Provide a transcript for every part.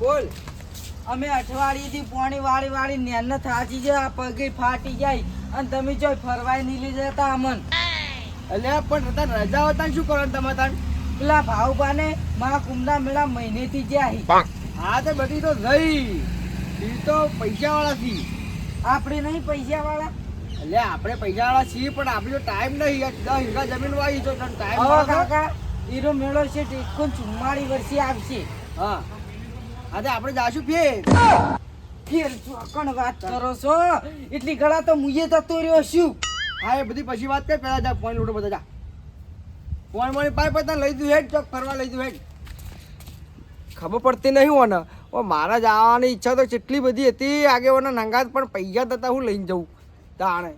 બોલ. અમે અઠવાડિયેથી પોણી વાળી વાળી નેન થાચી જાય, આ પગે ફાટી જાય અને તમે જો ફરવાય નહીં લઈ જતા અમન. અલ્યા પણ તાર રજા હતા શું કરવાનું તમારે તાર? પેલા ભાવબાને મારા કુંભના મેળા મહિનેથી જાય. હા તો બધી તો રહી એ તો પૈસા વાળા છીએ. આપણે નહીં પૈસા વાળા. એટલે આપણે પૈસા વાળા છીએ પણ આપણે તો ટાઈમ નહીં. 10 વીઘા જમીન વાવી તો ટાઈમ. હવે કાકા હીરો મેળો છે 44 વર્ષે આવશે. હા આજે આપણે જાશું ફેર. ફેર ચોકણ વાત કરો છો એટલી ગળા તો મુએ જતો રહ્યો છું. હા એ બધી પછી વાત કર. પેલા જા પોઈન્ટ લૂટો બધા જા. પોઈન્ટ મોની પાઇપ પતા લઈ દઉં હેડ ચોક ફરવા લઈ દઉં હેડ. ખબર પડતી નહીં હોને. ઓ મારા જવાની ઈચ્છા તો કેટલી બધી હતી આગેવાના નંગાત પણ પૈસા થતા હું લઈને જવું તાણે.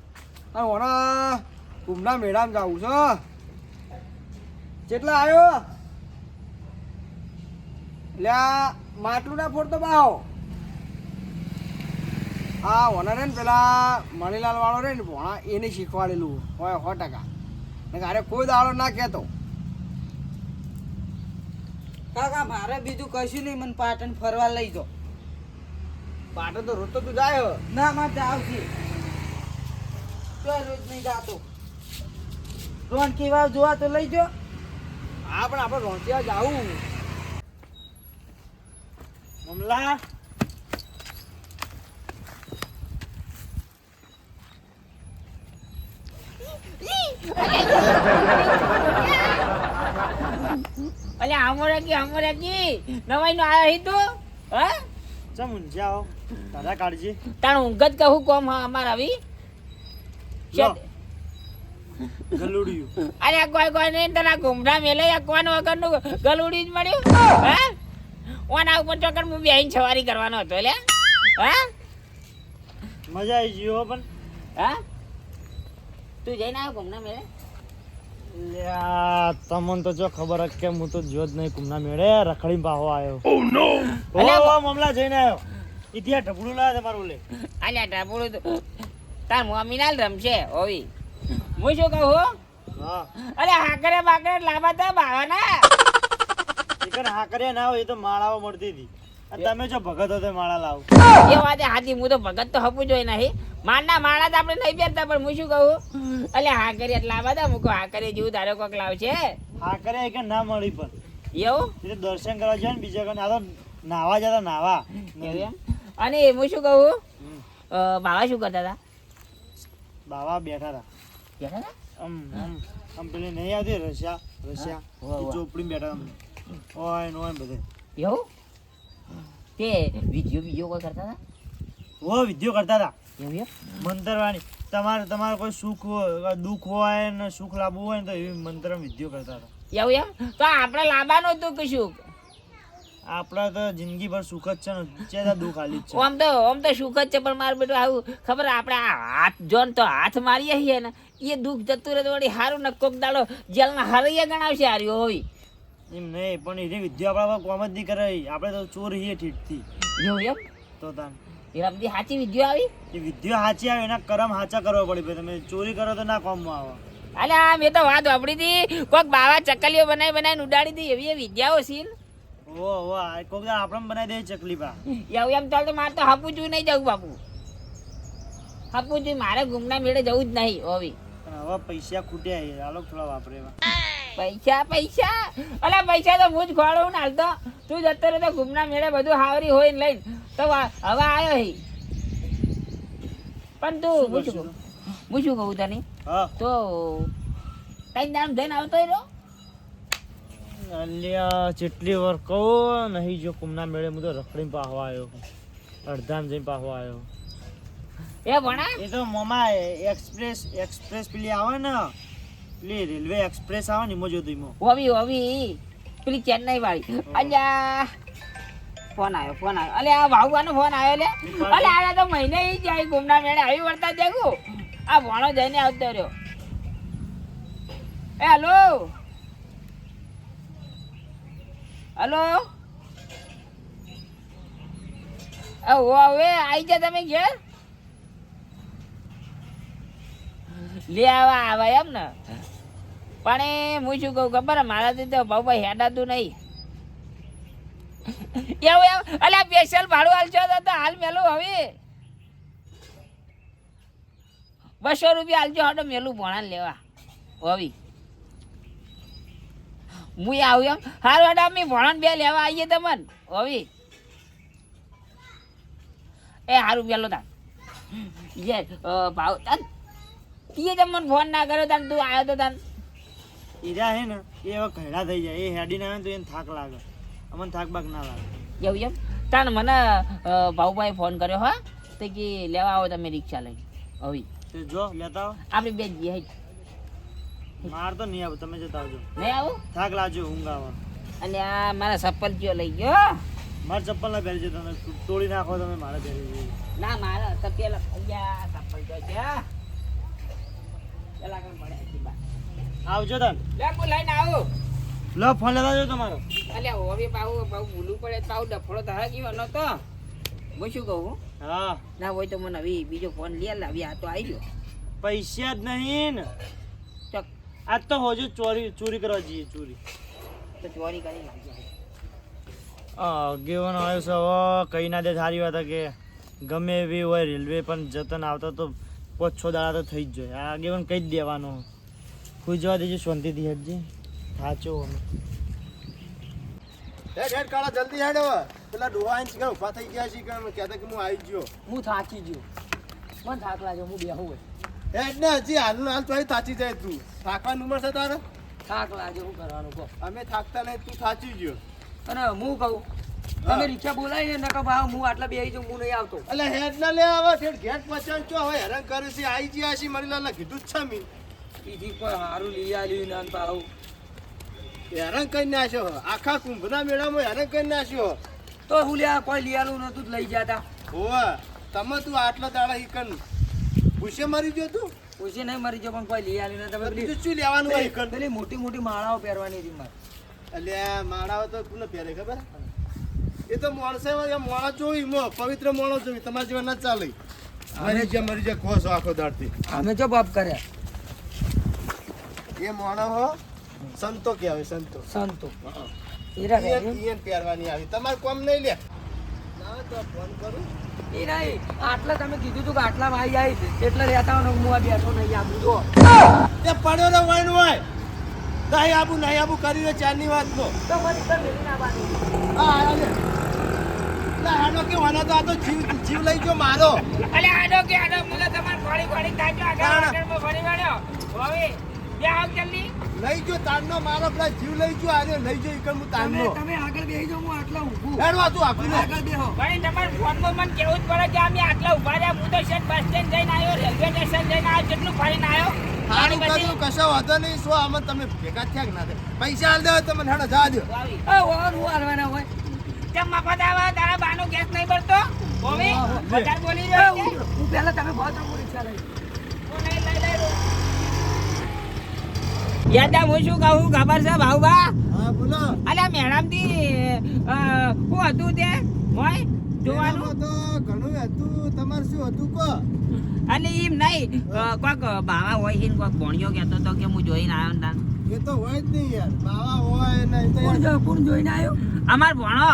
અને ઓના કુંભના મેળામાં જાવું છો. કેટલા આવ્યો લ્યા માટલું ના ફોડતો બાવો. હા ઓના રે ને પેલા મણીલાલ વાળો રે ને ભોણા એને શીખવાડેલું હોય 100%. ને અરે કોઈ દાડો ના કહેતો. કાકા મારે બીજું કશું નહીં, મને પાટણ ફરવા લઈ જાઓ. પાટણ તો રોજ તો તું જાય. ના મારે જાવ છે તો રોજ નહીં જાતો. રોન કેવા જોવા તો લઈ જો. હા પણ આપણે રોંચિયા જાવું. મમલા અલે આમોરાકી નવાઈ નો આયો હી તું હા ચમ ઊંઝાઓ દાદા કાઢજી. તાણ ઊંઘ જ કહું કોમ અમાર આવી ગલુડિયું. અરે કોઈ ને તને ઘૂમડા મેલે કોણ વગરનું ગલુડી જ મળ્યું હા ઓના ઉપર ચોકર હું બેહીન સવારી કરવાનો હતો લે હા મજા આવી ગયો પણ. હા તું જઈને આવ્યો ઘૂમના મેલે લ્યા તમને તો જો ખબર જ કે હું તો જો જ નહીં કુમના મેળે રખડી પાહો આવ્યો. ઓ મમલા જઈને આવ્યો. ઇતિહાસ ઢબડું ના તમારું લે. અલ્યા ટાપુડું તો તાર મમ્મી ના રમશે ઓવી હું શું કહું હા અરે હાકરે બાકરે લાંબા તો બાવાના ઈકન હાકરિયા ના હોય એ તો માળાઓ મળતી હતી. અને તમે જો ભગત હતો માળા લાવો. એ વાતે હાથી હું તો ભગત તો હપું જોઈ નહીં મારના માળા તો આપણે નહીં પહેરતા પણ હું શું કહું અલે હાકરિયા લાંબા તા મૂકો હાકરિયા જેવું તારો કોક લાવશે. હાકરિયા કે ના મળી પણ એવું એટલે દર્શન કરવા જાય ને બીજા કને આ તો નાવા જતા નાવા. એવું એમ અને હું શું કહું બાવા શું કરતા હતા બાવા બેઠા હતા. બેઠા હતા આમ પેલી નહીં આવતી રશિયા ચોપડી બેઠા ઓય નો બધે. એવું તે વિડીયો કોઈ કરતા હતા ઓ વિદ્યો કરતા હતા એવું એમ મંતરવાણી. તમારે કોઈ સુખ દુઃખ હોય ને સુખ લાવવું હોય ને તો એવી મંત્ર વિદ્યો કરતા હતા. એવું એમ તો આપણે લાવવાનું હતું કશું આપડા તો જિંદગીભર સુખ જ છે ને ચેતા દુઃખ આલી જ છે. આમ તો સુખ જ છે પણ મારું બેટું આવું ખબર આપણે આ હાથ જોન તો હાથ મારીએ છીએ ને એ દુઃખ જતું રહે તો વળી સારું ને કોક દાડો જેલના હરૈયા ગણાવશે હાર્યો હોય એમ નહીં પણ એની વિદ્યા આપણા કોમ જ નહીં કરે. આપણે તો ચોર છીએ ઠીકથી. એવું એમ તો તાન એના બધી સાચી વિડીયો આવી એ વિદ્યા સાચી આવે એના કરમ સાચા કરવા પડે. ભાઈ તમે ચોરી કરો તો ના કોમમાં આવે. અલે આ મેં તો વાત વાપરી હતી કોક બાવા ચકલીઓ બનાવીને ઉડાડી હતી એવી વિદ્યાઓ સીન ઓ કોક દાડ આપણે બનાવી દે ચકલી પા. એવું એમ ચાલ તો મારે તો હાપું જોઈ નહીં જવું બાપુ હાપું જોઈ મારે ઘૂમના મેળે જવું જ નહીં હોવી. હવે પૈસા ખૂટ્યા હાલો થોડા વાપરે. પૈસા અલે પૈસા તો હું જ ખોળું ને હાલ તો તું જતો રહે તો ઘૂમના મેળે બધું હાવરી હોય ને લઈને તો હવે આવ્યો હી પણ તું હું શું કહું તને હા તો કઈ દામ જઈને આવતો રહ્યો અલ્યા જેટલી વાર કહું નહીં જો કુમના મેળે હું તો રખડીને પાહો આવ્યો. અડધામ જઈને પાહો આવ્યો. એ ભણા એ તો મોમા એક્સપ્રેસ પેલી આવે ને પેલી રેલવે એક્સપ્રેસ આવે ને એમાં જોતો એમાં. હોવી પેલી ચેન્નઈ વાળી અલ્યા ફોન આવ્યો અલે આ ભાવવાનો ફોન આવ્યો લે અલે આને તો મહિને ઈ જાય ઘૂમના મેળે આવી વળતા દેખું આ ભણો જઈને આવતો રહ્યો. એ હલો હવે આઈ જા તમે ઘેર લે આવા એમ ને પણ હું શું કહું ખબર મારાથી તો ભાઈ હેડાતું નહીં એવું એમ અલ્યા સ્પેશિયલ ભાડું હાલશો તો હાલ મેલું હવે 200 રૂપિયા હાલજો હાડો મેલું ભણા લેવા હવે હું આવું એમ હાર વાડા અમે ભણા બે લેવા આવીએ તમને હવે એ હારું પેલો તાર જે ભાવ તાન તીએ જ મને ફોન ના કર્યો તાન તું આવ્યો તો તાન હીરા હે ને એ હવે ઘરડા થઈ જાય એ હેડીને આવે ને તો એને થાક લાગે અમને થાક બાક ના લાગે એવું એમ તાન મને ભાઉભાઈ ફોન કર્યો હા તો કે લેવા આવો તમે રિક્ષા લઈને હવે તે જો લેતા આવો આપણે બે જઈએ હે માર તો નહીં આવું તમે જતા આવજો નહીં આવું થાક લાગજો ઊંઘ આવે અને આ મારા ચપ્પલ કયો લઈ ગયો મારે ચપ્પલ ના પહેરી જતા તમે તોડી નાખો તમે મારે પહેરી જઈએ ના મારા તો પેલા અહીંયા ચપ્પલ કયો છે પેલા કણ પડે સીધા આવજો તન લે હું લઈને આવું લો ફોન લેતા આવજો તમારો અલ્યા હવે પાહુ ભૂલું પડે પાહુ ડફળો થાય ગયો ન તો હું શું કહું હા ના હોય તો મને હવે બીજો ફોન લઈ લાવી આ તો આવી ગયો પૈસા જ નહીં ને ચક આજ તો હોજો ચોરી કરવા જઈએ ચોરી તો ચોરી કરી નાખજો આગેવાનો આવ્યો છે હવે કઈ ના દે સારી વાત કે ગમે એવી હોય રેલવે પણ જતન આવતા તો 5-6 દાડા તો થઈ જ જાય આ આગેવાન કહી જ દેવાનો ખુશ જવા દેજો શાંતિથી હેડજે થાચો અમે હેડ કાળા જલ્દી હેડ હવે પેલા ડોહા ઇંચ કે ઊભા થઈ ગયા છે કે કહેતા કે હું આવી ગયો હું થાકી ગયો મને થાક લાગ્યો હું બેહું હોય હેડ ને હજી હાલ તો થાચી જાય તું થાકવાનું ઉંમર છે તારે થાક લાગ્યો શું કરવાનું કહો અમે થાકતા નહીં તું થાચી ગયો અને હું કહું તમે રિક્ષા બોલાવી ને નકર ભાવ હું આટલા બેહી જાઉં હું નહીં આવતો એટલે હેડ ના લે આવે ઠેઠ ઘેટ પચાણ ચો હવે હેરાન કરે છે આવી ગયા છે મારી લાલ કીધું જ છે મી બીજી કોઈ સારું લઈ આવ્યું ને ભાવ હેરાન કરી નાખ્યો આખા કુંભના મેળામાં હેરાન કરી નાખ્યો તો હું લ્યા કોઈ લઈ આવ્યું નતું જ લઈ જતા હોવે તમે તું આટલા દાડા ઈકન ભૂસે મરી ગયો તું પૂછી નહીં મરી ગયો પણ કોઈ લઈ આવ્યું ને તમે બીજું શું લેવાનું હોય ઈકન પેલી મોટી મોટી માળાઓ પહેરવાની હતી મારે અલ્યા માળાઓ તો કોને પહેરે ખબર એ તો માણસે માણસ જોઈ પવિત્ર માણસ જોઈ તમારા જેવા ના ચાલે મરી જા ખોસ આખો દાડથી અમે જો બાપ કર્યા એ માણસ હો સંતો કહેવાય સંતો સંતો પહેરવાની આવી તમારે કોમ નહીં લે ના તો ફોન કરું એ નહીં આટલા તમે કીધું તું કે આટલા ભાઈ આવી એટલે રહેતા હોય ને હું આ બેઠો નહીં આપું જો તે પડ્યો ને વાઈન હોય નહીં આબુ કરીને ચારની વાત નો તો મને તો મેલી ના બાંધી. હા આલે ના આનો કે વાના તો આ તો જીવ લઈ ગયો મારો અલે આડો કે આડો મને તમાર ગોળી ગોળી થાજો આગળ ફરી વળ્યો હવે બે આવ જલ્દી લઈ ગયો તારનો મારો પેલા જીવ લઈ ગયો આને લઈ ગયો ઈકણ હું તારનો તમે આગળ બેહી જાઓ હું આટલા ઊભું હેડવા તું આપીને આગળ બેહો પણ તમાર ફોનમાં મને કેવું જ પડે કે અમે આટલા ઉભા રહ્યા હું તો શેઠ બસ સ્ટેન્ડ જઈને આવ્યો રેલવે સ્ટેશન જઈને આવ્યો કેટલું ફરીને આવ્યો સારું કર્યું કશો વાંધો નહીં શું આમાં તમે ભેગા થયા કે ના થાય પૈસા હાલ દેવા તમને હેડો જા દો ઓર હું હાલવાના હોય કેમ મફત આવે તારા બાનો ગેસ નહીં ભરતો હવે વધારે બોલી રહ્યો છે હું પહેલા તમે બહુ તો રિક્ષા લઈ હું નહીં લઈ યાદા હું શું કહું ખબર છે ભાઉબા હા બોલો અલ્યા મેડમ થી શું હતું તે હોય જોવાનું એનામાં તો ઘણું હતું તમારે શું હતું કો અને એમ નહીં કોઈક બાવા હોય છે ને કોઈક ભણ્યો કહેતો હતો કે હું જોઈને આવ્યો ને તાન. એ તો હોય જ નહીં યાર બાવા હોય ને એ તો કોણ જોઈને આવ્યો અમાર ભણો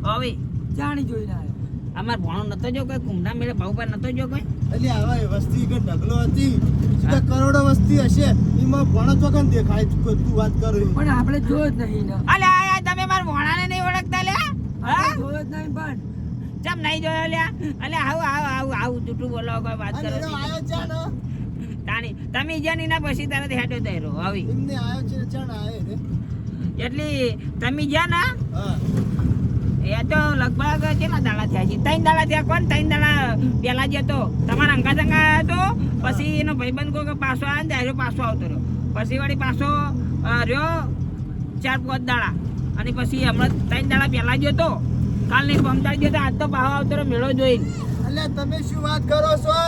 હવે જાણી જોઈને આવ્યો અમાર ભણો નતો જો કોઈ કુંભના મેળે ભાઉબા નતો જો કોઈ એટલે હવે વસ્તી કે ઢગલો હતી સીધા કરોડો વસ્તી હશે એમાં ભણો ચોકન દેખાય તું વાત કરો એ. પણ આપણે જોયો જ નહીં ને અલે આ તમે માર ભણાને નહીં ઓળખતા લે હા આપણે જોયો જ નહીં પણ ચમ નહીં જોયો લ્યા અલે આવું જૂઠું બોલો કોઈ વાત અને કરો એનો આયો છે ને તાણી તમે જ્યાં ની ના પછી તરત હેડો તૈરો હવે એમને આયો છે ચાણ આયો રે એટલે તમે જ્યાં ના હા એ તો લગભગ કેટલા દાડા થયા છે 3 દાડા થયા કોણ 3 દાડા પહેલા જતો તમારા અંગા જંગા હતો પછી એનો ભાઈબંધ કોઈ પાછો આવ્યો ને ત્યારે પાછો આવતો રહ્યો પછી વળી પાછો રહ્યો 4-5 દાડા અને પછી હમણાં 3 દાડા પહેલા જતો કાલ નહીં પમદાડી જતો આજ તો પાછો આવતો રહ્યો મેળો જોઈને એટલે તમે શું વાત કરો છો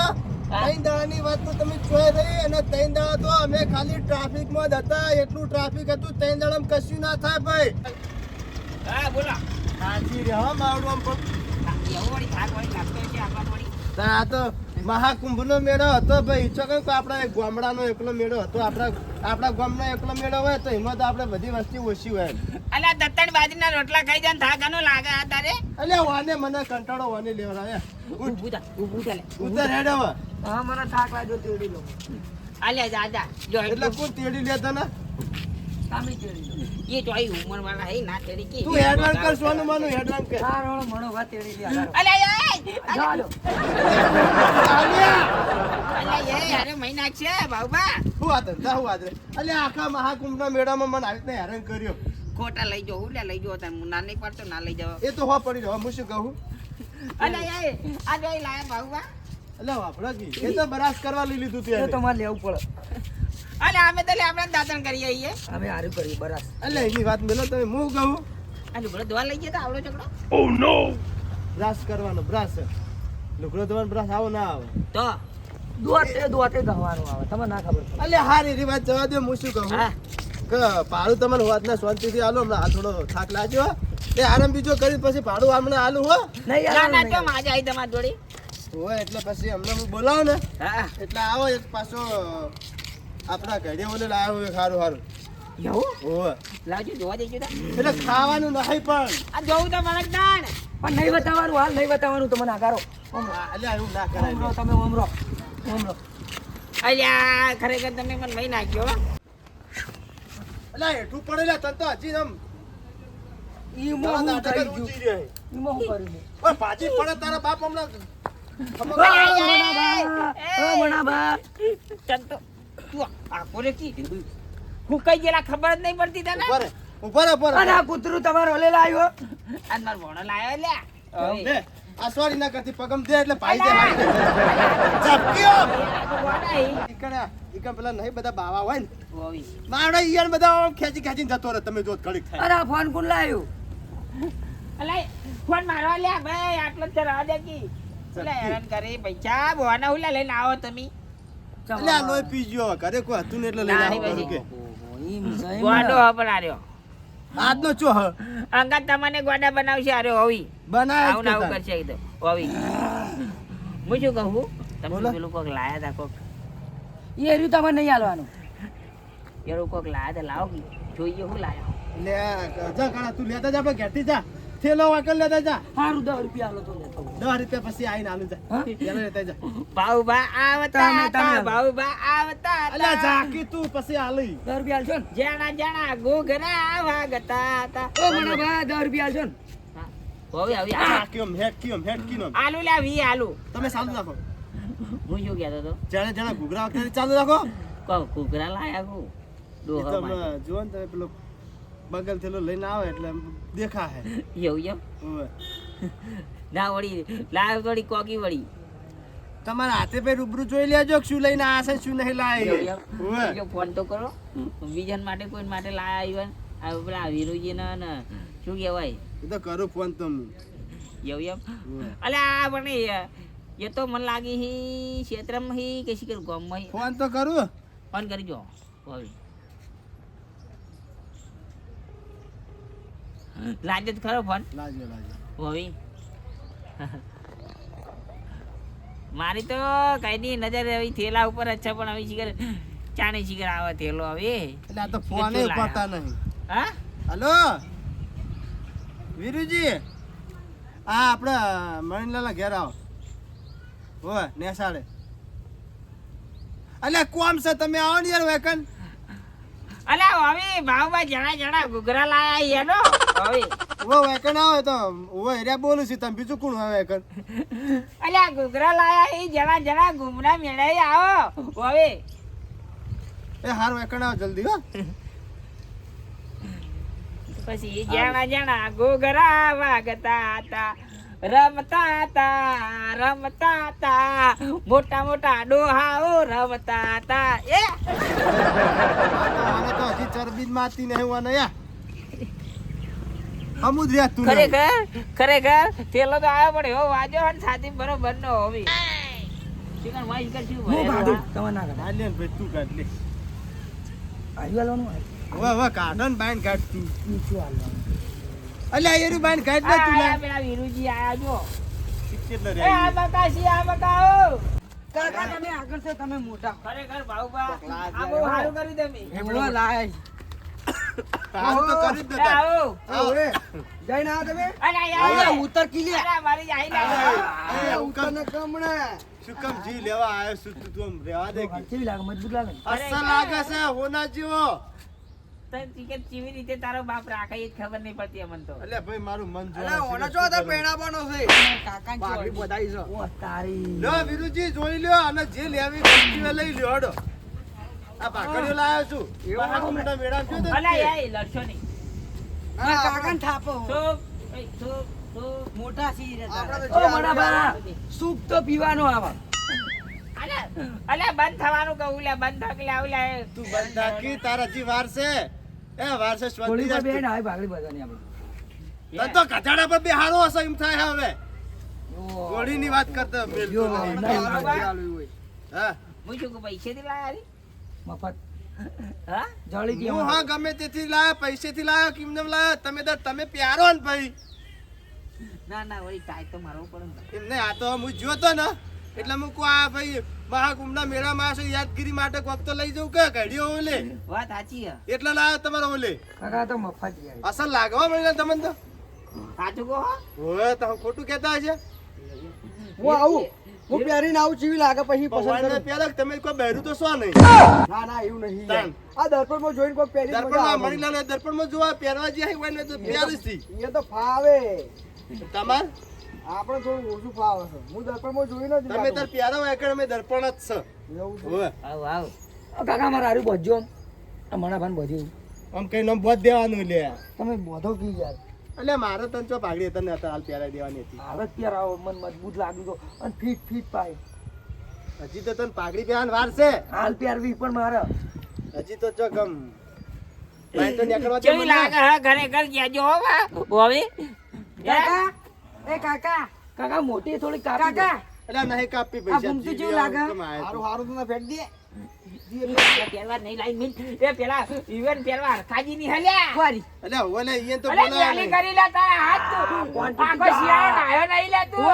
3 દાડાની વાત તો તમે જોઈ રહી અને 3 દાડા તો અમે ખાલી ટ્રાફિકમાં જ હતા એટલું ટ્રાફિક હતું 3 દાડામાં કશું ના થાય ભાઈ હા બોલો સાચી રે હા મારું આમ પણ એવું વળી થાક વળી લાગતો છે આપણા વળી આ તો મહાકુંભનો મેળો હતો ભાઈ ચોકન કે આપણા ગામડાનો એકલો મેળો હતો આપણા ગામનો એકલો મેળો હોય તો એમાં તો આપણે બધી વસ્તી ઓછી હોય અલ્યા દત્તણ બાજરીના રોટલા ખાઈ જાય ને થાક આનો લાગે આ તારે અલ્યા વાને મને કંટાળો વાને લેવરાય ઊભું થા લે ઉતર હેડ હવે હા મને થાક લાગ્યો તેડી લો અલ્યા જા જો એટલે કોણ તેડી લેતા ને સામી તેડી લો એ તો આઈ ઉંમર વાળા હે ના તેડી કી તું હેડવાન કર સોનું માનું હેડવાન કર હા રોણો મણો વા તેડી લે અલ્યા ચાલો અલ્યા એ અરે મહિના છે બાબા હું વાત ધંધા હું વાત રે અલ્યા આખા મહાકુંભના મેળામાં મને આવી રીતના હેરાન કર્યો ખોટા લઈ જો હું લઈ જો તને ના નહીં પડતો ના લઈ જાવ એ તો હો પડી રહ્યો હું શું કહું અલ્યા એ આ જોઈ લાયા બાબા અલ્યા વાપડા કી એ તો બરાસ કરવા લઈ લીધું એ તે તો મારે લેવું પડે અલ્યા અમે તો લે આપણે દાતણ કરી આવીએ અમે હારું કરી બરાસ અલ્યા એની વાત મેલો તમે હું કહું આ લુગડો દવા લઈ ગયા આવડો છોકરો બ્રાસ કરવાનો બ્રાસ લુકડો ધોવાનો બ્રાસ આવો ના આવે તો દોતે ગવાનું આવે તમને ના ખબર પડે અલ્યા હારી એની વાત જવા દે હું શું કહું હા કે ભાડું તમને હોતના શાંતિથી આલો હમણાં આ થોડો થાક લાગ્યો તે આરામ બીજો કરી પછી ભાડું હમણાં આલું હો નહીં ના ના યાર તો માજા આવી તમારી જોડી હોય એટલે પછી હમણાં હું બોલાવું ને હા એટલે આવો એક પાછો આપણા ઘરે ઓલે લાવ્યો હોય સારું સારું એવું હોય લાવજો જોવા દેજો તા એટલે ખાવાનું નહીં પણ આ જોવું તો મળે દાણ પણ નહીં બતાવવાનું હાલ નહીં બતાવવાનું તમને આગારો એટલે એવું ના ઓમરો કરાય તમે ઓમરો અલ્યા ખરેખર તમે મને મહી નાખ્યો હો. એટલે હેઠું પડેલા તન તો હજી આમ ઈમો હું નાટક જ કરી ગયું ઊંચી રહે. ઈમો હું કરી ગયું ઓય ભાજી પડે તારા બાપ હમણાં મણાબા ચાલ તો તું આ કોરે કી હું કઈ ગયેલા ખબર જ નહીં પડતી તને ઉભા રહે, ઉભા રહે, ઉભા રહે. અને આ કૂતરું તમારો ઓલે લાવ્યો આ મારો ભણો લાયો લ્યા બે, આ સોરી ના કરતી પગમ દે એટલે ભાઈ દે હારી દે. ઝપકીઓ. ઈકણ પેલા નહીં બધા બાવા હોય ને મારડો ઈયર બધા આમ ખેંચી ખેંચીને જતો રહે તમે જો ઘડીક થાય અને આ ફોન કોણ લાવ્યું અલા ફોન મારવા લ્યા ભાઈ આટલો જ રવા દે કી એટલે હેરાન કરે પૈસા બોના હુલા લઈને આવો તમે એટલે આ લોહી પી ગયો હવે. ઘરે કોઈ હતું ને એટલે લઈને આવું કરું કે ગોડો પણ આર્યો આજનો ચો હ અંગત તમને ગોડા બનાવશે આર્યો હોવી બનાય આવું ને આવું કરશે એકદમ હોવી હું શું કહું તમે બોલો. પેલું કોક લાયા તા કોક એ રહ્યું તમારે નહીં હાલવાનું એવું કોક લાયા તા લાવો કી જોઈએ હું લાયો લે જા કાળા તું લેતા જા આપણે ઘેરથી જા થેલો વાકલ લેતા જા સારું 10 રૂપિયા હાલો તો લેતો 10 રૂપિયા પછી આઈને આલું જા હા? પેલા લેતા જા બાઉબા આવતા તમે હતા બાઉબા આવતા અલ્યા હતા જાકી તું પછી આલી 10 રૂપિયા હાલશો ને જાણા જાણા ઘૂઘરા વાગતા હતા ઓ મણાબા 10 રૂપિયા હાલશો ને હોવી આવી જાકીમ હેટકીમ આલુ લ્યા વી આલુ તમે ચાલુ રાખો હું શું કહેતો તો જાણે જાણે ઘૂઘરા વખતે ચાલુ રાખો કહું ઘૂઘરા લાયા હું એ ડોહા તો માટે. જુઓ ને તમે પેલો બગલ થેલો લઈને આવે એટલે દેખા હે એવું એમ ઓવે. ના વળી લાવ થોડી કોકી વળી તમારા હાથે પે રૂબરૂ જોઈ લેજો કે શું લઈને આ છે શું નહીં લાય ઓવે. જો ફોન તો કરો વિજન માટે કોઈ માટે લાયા આવ્યા આ પેલા વીરુજી ને શું કહેવાય એ તો કરું ફોન તો હું એવું એમ ઓવે. અલે આ પણ એ તો મને લાગી હી ક્ષેત્રમાં હી કે શીખર ગામમાં હી ફોન તો કરું ફોન કરી જો હવે લાગે તો ખરો ફોન લાજો હવે મારી તો કઈ ની નજર આવી થેલા ઉપર અચ્છા પણ આવી શીખર ચાણી શીખર આવે થેલો હવે એટલે આ તો ફોન કેટલું પડતા નહીં હા હલો વીરુજી આ આપણે મણિલાલના ઘેર આવો હોય નેસાડે અલ્યા કોમ છે તમે આવો ને યાર વેકન અલા હવે ભાવમાં જણા જણા ઘૂઘરા લાયા એનો હવે ઓ વેકન આવે તો ઓ એરિયા બોલું છું તમે બીજું કોણ આવે વેકન અલ્યા ઘૂઘરા લાયા એ જણા જણા ઘૂમરા મેળાઈ આવો હવે એ હાર વેકન આવો જલ્દી હો પછી જણા જણા ઘૂઘરા વાગતા હતા રમતા હતા મોટા મોટા ડોહાઓ રમતા હતા એ આને તો હજી ચરબી જ મારતી નહીં હોવા યા અમુદ રહ્યા તું ખરેખર થેલો તો આવ્યો પડે એવો વાજો અને છાતી બરોબર નો હોવી ચિકન વાઈસ કરશું હું કાઢું તમે ના કાઢો હાલે ભાઈ તું કાઢ લે આવી હાલવાનું હવે કાઢો ને બાઈન કાઢ તું નીચું હાલવાનું અલ્યા એરું બાઈન કાઢ લે તું લે પેલા વીરુજી આયા જો કેટલો એ આ બકાશી આ બકાઓ કાકા તમે આગળ છો તમે મોટા ખરેખર ભાઉબા આ બહુ સારું કર્યું તમે એમનો લાય હાલ તો કરી જ એ નતા. આવો. આવો. હવે જઈને આવો તમે અરે યાર, અરે, ઉતર કીલી અરે મારી આઈ લાગે. એ ઉતર ને કમણે શું કામ જી લેવા આવ્યો છું તું આમ રહેવા દે કે. કેવી લાગે મજબૂત લાગે ને? અસલ લાગે છે હોના જેવો. તને ટિકિટ કેવી રીતે તારો બાપ રાખે એ જ ખબર નહીં પડતી અમને તો. અલ્યા ભાઈ મારું મન અરે જોવા ઓનો છો તો પેણાવાનો છે કાકાને ભાગી જોડી. બધાઈ છે ઓ તારી લો વિરુજી જોઈ લ્યો અને જે લેવી વસ્તુઓ લઈ લ્યો હડો. આ ભાકરીઓ લાવ્યો છું. એવું? બાપા મોટા મેળામાં ગયો તો અલા તે. યાર, લડશો નહીં. મારા કાકાને થાપો ચૂપ, એ ચૂપ, ચૂપ. મોટા સી રે આપણે તારા. તો ઓ મોટા બા સૂપ તો પીવાનો આવે અલા બંધ થવાનું કહું લે, બંધ થાક લે, આવું લે. તું બંધ થાકી તારા હજી વાર છે. એ વાર છે થોડી સ્વાતી પર બેન રાખ. આવે ભાગડી બધાની આપણે તને તો કથાડા પર બેહારો હશે એમ થાય હવે. ગોળીની વાત કરતો મેલતો નહીં. હા હું શું કહું, પૈસેથી લાયા રી? મફત હા? જળી ગઈ હું હા ગમે તેથી લાયો પૈસેથી લાયો કિમને લાયો તમે પ્યારો ને ભાઈ ના ના વળી ટાઈટ તો મારવો પડે ને. એમને આ તો હું જોતો ને એટલે હું કહું આ ભાઈ મહાકુંભના મેળામાં આવશે યાદગીરી માટે કોક તો લઈ જવું કે ઘડીઓ ઓલે વાત સાચી હે. એટલે લાયો તમારો ઓલે કાકા તો મફત ગયા અસલ લાગવા મળે તમને તો સાચું કહો હો? હવે તો ખોટું કહેતા હશે હું આવું હું પહેરીને આવું ચીવી લાગે પછી પસંદ ભગવાનને કરું પહેલા તમે કોઈ બહેરું તો શું નહીં ના ના એવું નહીં તાન. આ દર્પણમાં જોઈને કોઈ પહેરી મજા દર્પણમાં આવે. મણીલાલ દર્પણમાં જોવા પહેરવા જે હોય ને તો પહેરીશ થી. એ તો ફાવે તમાર આપણે થોડું ઓછું ફાવે છે હું દર્પણમાં જોઈને જ તમે લાગુ. તાર પ્યારો હોય કે અમે દર્પણ જ છે એવું છે. હવે આવ આવ. કાકા મારે હારું બોધજો મારા ભાન બોધ્યું આમ કઈ નામ બોધ દેવાનું લે તમે બોધો કી યાર એટલે મારે તને ચો પાઘડી તને અત્યારે હાલ પહેરાવી દેવાની હતી હાલત ત્યારે આવો મન મજબૂત લાગી ગયો અને ફીટ ફીટ પાય હજી તો તને પાઘડી પહેરવાની વાર છે હાલ પહેરવી પણ મારે હજી તો જો ગમ ભાઈ તો નીકળવા દે કેવી મને. લાગે હે ખરેખર કહેજો હો બા. હવે કાકા એ કાકા કાકા મોટી થોડી કાપી દો. કાકા એટલે નહીં કાપી આ પૈસા ઘૂમતું જીવી કેવું લાગે? આવું કેમ આયા હારું તું? હારું તો ફેંક દે પહેરવા નહીં લાઈ મીન એ પેલા ઇવેન્ટ પહેરવા હરખાજી ની હલ્યા. ફરી એટલે હવે ને ઈયે તો અરે બોલાવે પહેલી નહીં. કરી લે તારા હાથ તું. આખો શિયાળો નાહ્યો નહીં લે તું.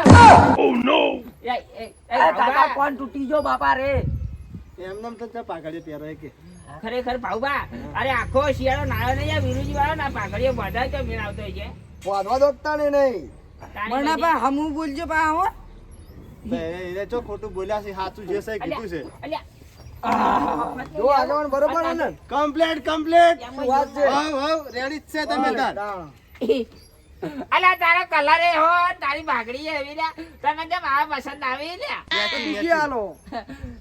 એ કાકા ભાઉબા. કોણ તૂટી જો બાપા રે એમ નામ તો ચા પાઘડી પહેરાય કે ખરેખર ભાઉબા, અરે આખો શિયાળો નાહ્યો નહીં વિરુજી વાળો ના પાઘડીઓ બધા તો મેળ આવતો હોય છે. બોધવા દોકતા ને નહીં તાણી મના બધી- પા હમું બોલજો પા હો ભાઈ એ ચો ખોટું બોલ્યા છે સાચું જે છે એ કીધું છે અલ્યા, જો આગળ બરોબર ને કમ્પ્લીટ કમ્પ્લીટ એમ શું વાત છે હવ હવ રેડી જ છે તમે તાર અલ્યા તારો કલર એ હો તારી પાઘડી એવી લ્યા તને કેમ આ પસંદ આવી લ્યા બીજી હાલો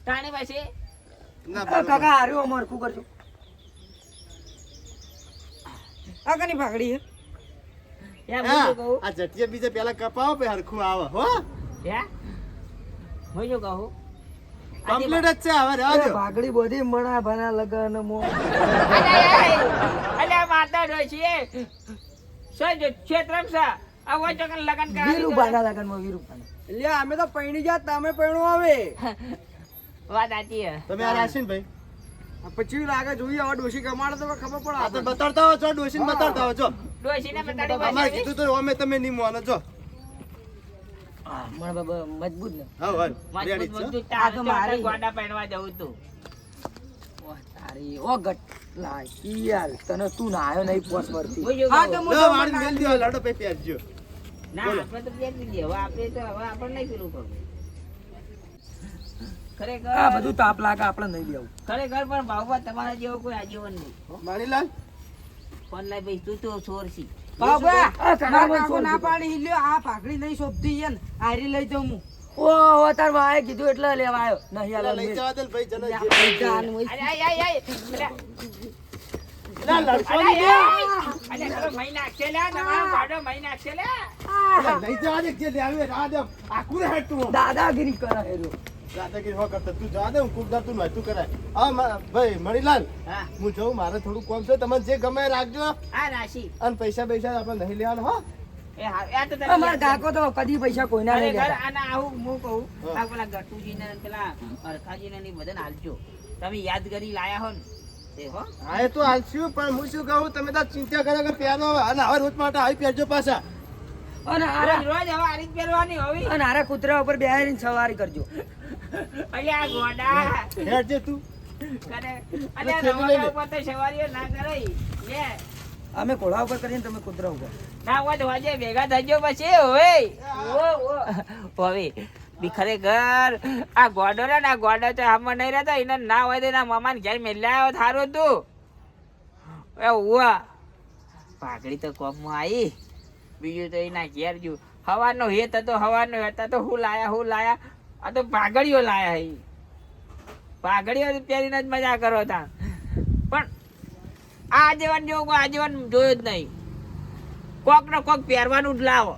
તાણી પછી ના બરોબર. કાકા હારું અમાર શું કરજો આ કની પાઘડી હે એમ હા, હું શું કહું આ જટિયા બીજે પેલા કપાવો પછી હરખું આવે હો હે હું શું કહું કમ્પ્લીટ જ છે હવે રહેવા દો ભાગડી બધી મણા ભણા લગન મો અલ્યા માતા ડોશી શું જો ક્ષેત્રમ છે આ હોય તો લગન વીરુ ભાના લગન માં વીરુ ભાના એટલે અમે તો પૈણી જા તમે પૈણો આવે વાત સાચી હે તમે આ રાશિન ભાઈ પછી લાગે જોઈએ હવે ડોશી કમાડે તો ખબર આ તો પડે બતાડતા હો છો ડોશીને બતાડતા હો છો ડોશીને બતાડી અમારે પછી કીધું તો અમે તમે નહીં માનો છો મને બાબા મજબૂત ને હા હા રેડી મજબૂત છે મજબૂત તાર તો મારે ગોડા પહેરવા જવું તું ઓહ તારી ઓ ગટ લાગી યાર તને તું નાયો નહીં પોસ પરથી હું શું હા કહું? તો લો વાળી મેલ દો લડો પે પહેરજો ના આપણે તો પહેરી દીધી હવે આપણે તો હવે આપણે નહીં પેલું કરવું ખરેખર આ બધું તાપ લાગે આપણે નહીં દેવું ખરેખર પણ ભાવવા તમારા જેવો કોઈ આજીવન નહીં માણીલાલ ફોન લાઈ ભાઈ તું તો ચોર છી બાબા આ કાકા મારા મને કાકો છોડ ના દીધો. પાડી લ્યો આ પાઘડી નહીં શોભતી યન હારી લઈ જાઉં હું ઓ તાર ભાઈ કીધું એટલે લેવા આવ્યો નહીં પેલા આલો લઈ જવા દે ને ભાઈ જને જે જાન હોય. અરે આય આય આય ના લડશો અરે નહીં અરે તારો મહી નાખશે લે તમારો ગાડો મહી નાખશે લે લઈ જવા દે જે લેવે રાહ દે આખું રે હેડ તું દાદાગીરી કરે હેરો દાદાગીરી હો કરતા તું જવા દે હું ખૂબ દર તું નતું કરાય હા ભાઈ મણીલાલ હા હું જઉં મારે થોડું કોમ છે તમને જે ગમે એ રાખજો આ રાશી અને પૈસા પૈસા આપણે નહીં લેવાના હો એ હા એ તો તને અમાર કાકો તો કદી પૈસા કોઈના નહીં ખરેખર લેતા આના આવું હું કહું હા. આ પેલા ગટુજીને ને પેલા અરખાજીને ને બધાને હાલજો તમે યાદગરી લાયા હો ને તે હો હા એ તો હાલશું પણ હું શું કહું તમે તો ચિંતા કરો કે પહેરો અને હવે રોજ માટે આવી પહેરજો પાછા અને રોજ આરા રોજ હવે આ રીત પહેરવાની હોવી અને આરા કૂતરા ઉપર બેહારીને સવારી કરજો અલ્યા ગોડા હેડ જે તું કરે અલ્યા રવાડા ઉપર તો સવારીઓ ના કરાય લે અમે ઘોડા ઉપર કરીએ ને તમે કૂતરા ઉપર. ના હોય તો આજે ભેગા થજો પછી હવે બી ખરેખર આ ગોડો ને આ ગોડો તો આમાં નહીં રહેતા એને ના હોય તો એના મામાને ઘેર મેલ્યા આવ્યો થારું હતું એ ઉવા પાઘડી તો કોમમાં આવી બીજું તો એના ઘેર જો હવાનો હેત હતો હવાનો હતા તો હું લાયા આ તો પાઘડીઓ લાયા એ પાઘડીઓ પહેરીને જ મજા કરો તા પણ આ જેવાન જેવો કોઈ આ જેવાન જોયો જ નહીં કોક ને કોક પહેરવાનું જ લાવો